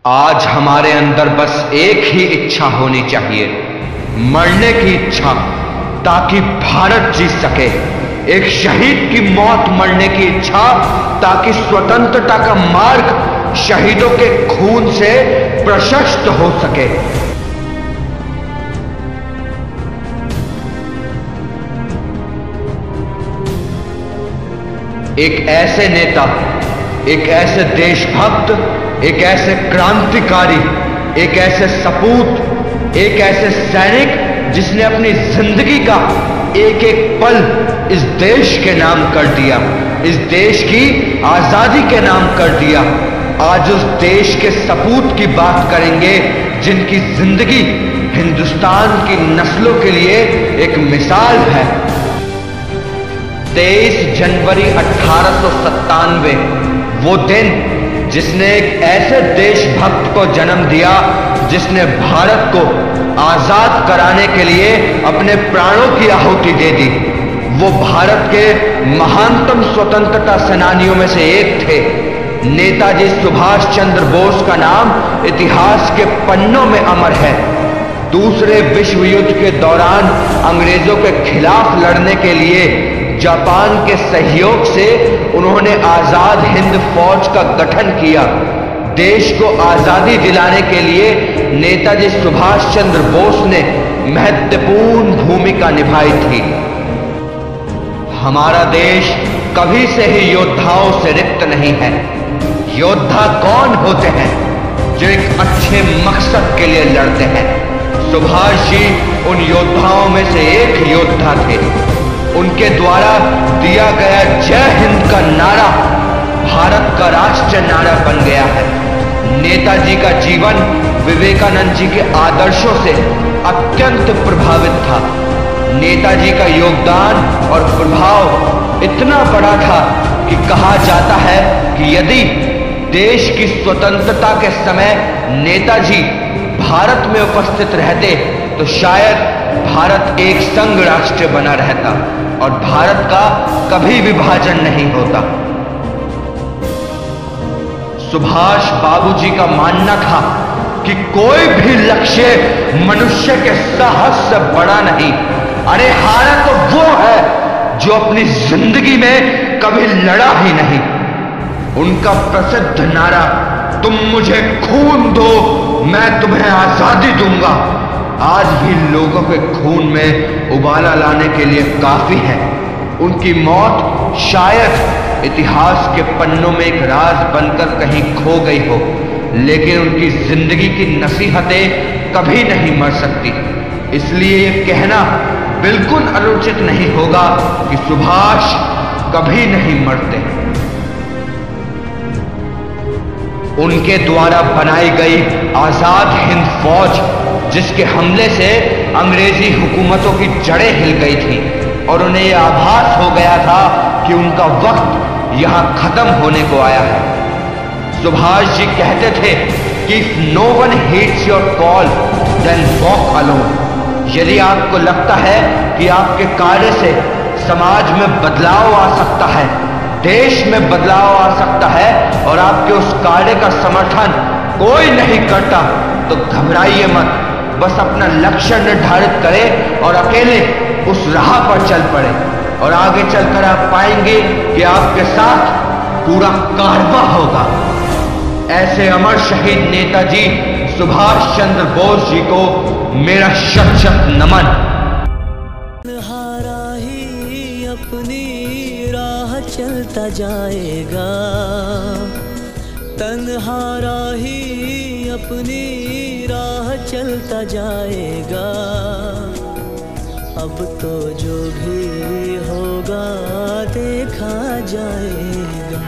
आज हमारे अंदर बस एक ही इच्छा होनी चाहिए, मरने की इच्छा, ताकि भारत जीत सके। एक शहीद की मौत मरने की इच्छा, ताकि स्वतंत्रता का मार्ग शहीदों के खून से प्रशस्त हो सके। एक ऐसे नेता, एक ऐसे देशभक्त, एक ऐसे क्रांतिकारी, एक ऐसे सपूत, एक ऐसे सैनिक जिसने अपनी जिंदगी का एक एक पल इस देश के नाम कर दिया, इस देश की आजादी के नाम कर दिया। आज उस देश के सपूत की बात करेंगे जिनकी जिंदगी हिंदुस्तान की नस्लों के लिए एक मिसाल है। 23 जनवरी 1897, वो दिन जिसने एक ऐसे देशभक्त को जन्म दिया जिसने भारत को आजाद कराने के लिए अपने प्राणों की आहुति दे दी। वो भारत के महानतम स्वतंत्रता सेनानियों में से एक थे। नेताजी सुभाष चंद्र बोस का नाम इतिहास के पन्नों में अमर है। दूसरे विश्व युद्ध के दौरान अंग्रेजों के खिलाफ लड़ने के लिए जापान के सहयोग से उन्होंने आजाद हिंद फौज का गठन किया। देश को आजादी दिलाने के लिए नेताजी सुभाष चंद्र बोस ने महत्वपूर्ण भूमिका निभाई थी। हमारा देश कभी से ही योद्धाओं से रिक्त नहीं है। योद्धा कौन होते हैं? जो एक अच्छे मकसद के लिए लड़ते हैं। सुभाष जी उन योद्धाओं में से एक योद्धा थे। उनके द्वारा दिया गया जय हिंद का नारा भारत का राष्ट्रीय नारा बन गया है। नेताजी का जीवन विवेकानंद जी के आदर्शों से अत्यंत प्रभावित था। नेताजी का योगदान और प्रभाव इतना बड़ा था कि कहा जाता है कि यदि देश की स्वतंत्रता के समय नेताजी भारत में उपस्थित रहते तो शायद भारत एक संघ राष्ट्र बना रहता और भारत का कभी विभाजन नहीं होता। सुभाष बाबूजी का मानना था कि कोई भी लक्ष्य मनुष्य के साहस से बड़ा नहीं। अरे हारा तो वो है जो अपनी जिंदगी में कभी लड़ा ही नहीं। उनका प्रसिद्ध नारा, तुम मुझे खून दो मैं तुम्हें आजादी दूंगा, आज भी लोगों के खून में उबाला लाने के लिए काफी है। उनकी मौत शायद इतिहास के पन्नों में एक राज बनकर कहीं खो गई हो, लेकिन उनकी जिंदगी की नसीहतें कभी नहीं मर सकती। इसलिए ये कहना बिल्कुल अनुचित नहीं होगा कि सुभाष कभी नहीं मरते। उनके द्वारा बनाई गई आजाद हिंद फौज, जिसके हमले से अंग्रेजी हुकूमतों की जड़ें हिल गई थी और उन्हें यह आभास हो गया था कि उनका वक्त यहां खत्म होने को आया है। सुभाष जी कहते थे कि if no one heeds your call then walk alone. यदि आपको लगता है कि आपके कार्य से समाज में बदलाव आ सकता है, देश में बदलाव आ सकता है और आपके उस कार्य का समर्थन कोई नहीं करता, तो घबराइए मत। बस अपना लक्ष्य निर्धारित करें और अकेले उस राह पर चल पड़े और आगे चलकर आप पाएंगे कि आपके साथ पूरा कारवां होगा। ऐसे अमर शहीद नेताजी सुभाष चंद्र बोस जी को मेरा शत शत नमन। हारा ही अपनी राह चलता जाएगा, तन्हारा ही अपनी राह चलता जाएगा। अब तो जो भी होगा देखा जाएगा।